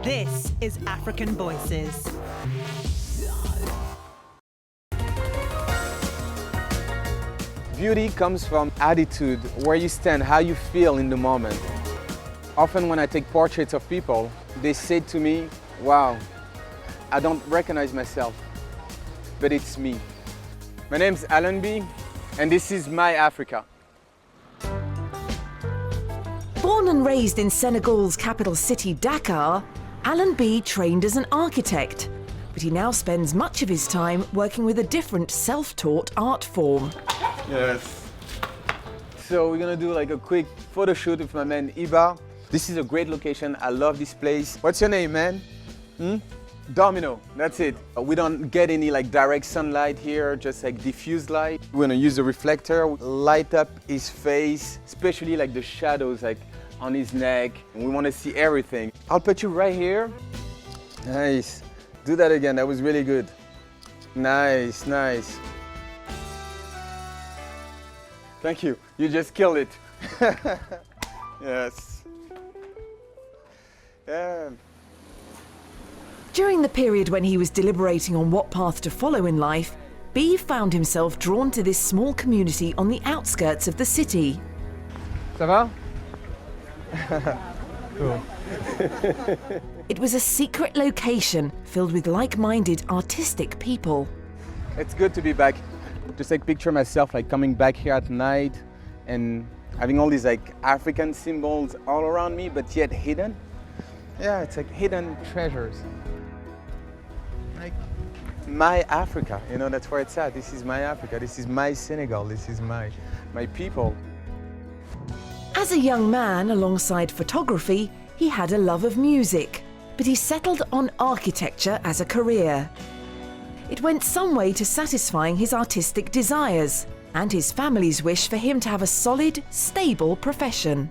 This is African Voices. Beauty comes from attitude, where you stand, how you feel in the moment. Often when I take portraits of people, they say to me, wow, I don't recognize myself, but it's me. My name's Alun Be, and this is my Africa. Born and raised in Senegal's capital city, Dakar, Alun Be trained as an architect, but he now spends much of his time working with a different self-taught art form. Yes. So we're gonna do like a quick photo shoot with my man Iba. This is a great location. I love this place. What's your name, man? Domino, that's it. We don't get any like direct sunlight here, just like diffused light. We're gonna use a reflector, light up his face, especially like the shadows like on his neck. We wanna see everything. I'll put you right here. Nice. Do that again, that was really good. Nice, nice. Thank you, you just killed it. Yes. Yeah. During the period when he was deliberating on what path to follow in life, Be found himself drawn to this small community on the outskirts of the city. Ça va? Cool. It was a secret location filled with like-minded artistic people. It's good to be back. Just like picture myself like coming back here at night and having all these like African symbols all around me, but yet hidden. Yeah, it's like hidden treasures. Like my Africa, you know, that's where it's at. This is my Africa, this is my Senegal, this is my people. As a young man, alongside photography, he had a love of music, but he settled on architecture as a career. It went some way to satisfying his artistic desires and his family's wish for him to have a solid, stable profession.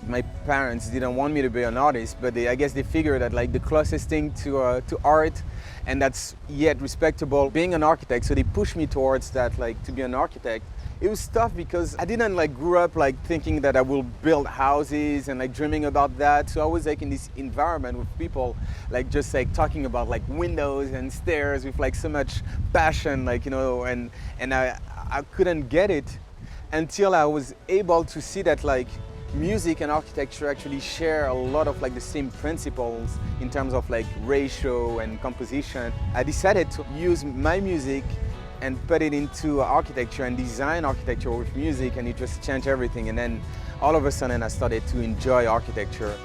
My parents didn't want me to be an artist, but I guess they figured that like the closest thing to art, and that's yet respectable, being an architect. So they pushed me towards that, like to be an architect. It was tough because I didn't like grow up like thinking that I will build houses and like dreaming about that. So I was like in this environment with people like just like talking about like windows and stairs with like so much passion, like, you know, and I couldn't get it until I was able to see that like music and architecture actually share a lot of like the same principles in terms of like ratio and composition. I decided to use my music and put it into architecture and design architecture with music, and it just changed everything. And then all of a sudden I started to enjoy architecture.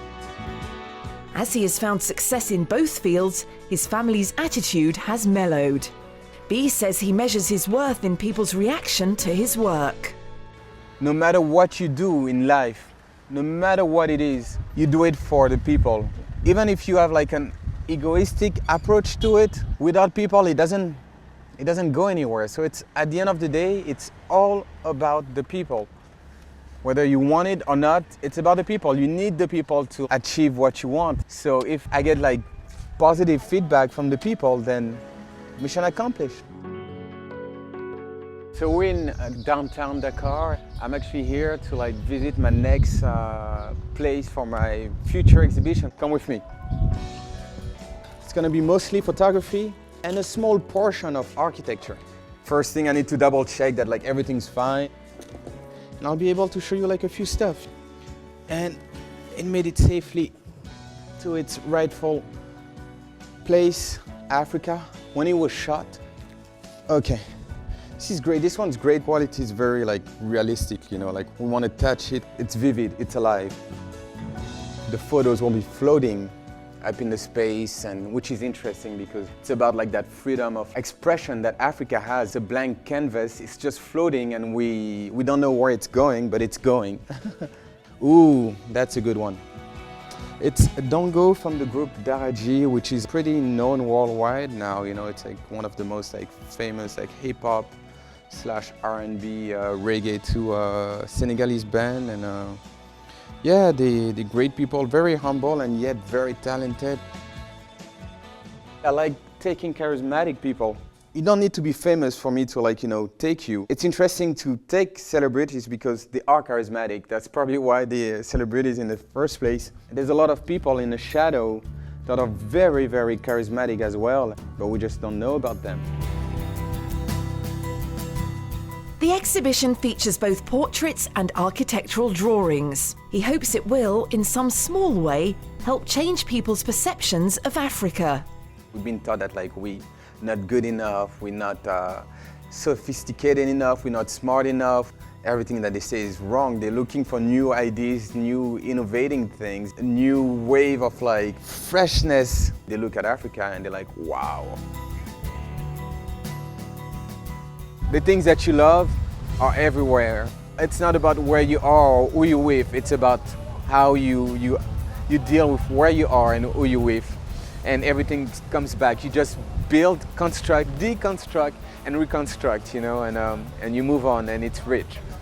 As he has found success in both fields, his family's attitude has mellowed. B says he measures his worth in people's reaction to his work. No matter what you do in life, no matter what it is, you do it for the people. Even if you have like an egoistic approach to it, without people it doesn't go anywhere. So it's, at the end of the day, it's all about the people. Whether you want it or not, it's about the people. You need the people to achieve what you want. So if I get like positive feedback from the people, then mission accomplished. So we're in downtown Dakar. I'm actually here to like visit my next place for my future exhibition. Come with me. It's gonna be mostly photography and a small portion of architecture. First thing, I need to double check that like everything's fine. And I'll be able to show you like a few stuff. And it made it safely to its rightful place, Africa, when it was shot. Okay, this is great. This one's great quality. It's very like realistic, you know, like we want to touch it. It's vivid, it's alive. The photos will be floating up in the space, and which is interesting because it's about like that freedom of expression that Africa has. A blank canvas, it's just floating and we don't know where it's going, but it's going. Ooh, that's a good one. It's a Dongo from the group Daraji, which is pretty known worldwide now. You know, it's like one of the most like famous like hip-hop / R&B reggae to Senegalese band, and yeah, the great people, very humble and yet very talented. I like taking charismatic people. You don't need to be famous for me to like, you know, take you. It's interesting to take celebrities because they are charismatic. That's probably why they're celebrities in the first place. There's a lot of people in the shadow that are very, very charismatic as well, but we just don't know about them. The exhibition features both portraits and architectural drawings. He hopes it will, in some small way, help change people's perceptions of Africa. We've been taught that like we're not good enough, we're not sophisticated enough, we're not smart enough. Everything that they say is wrong. They're looking for new ideas, new innovating things, a new wave of like freshness. They look at Africa and they're like, wow. The things that you love are everywhere. It's not about where you are or who you're with, it's about how you deal with where you are and who you're with. And everything comes back. You just build, construct, deconstruct, and reconstruct, you know, and you move on, and it's rich.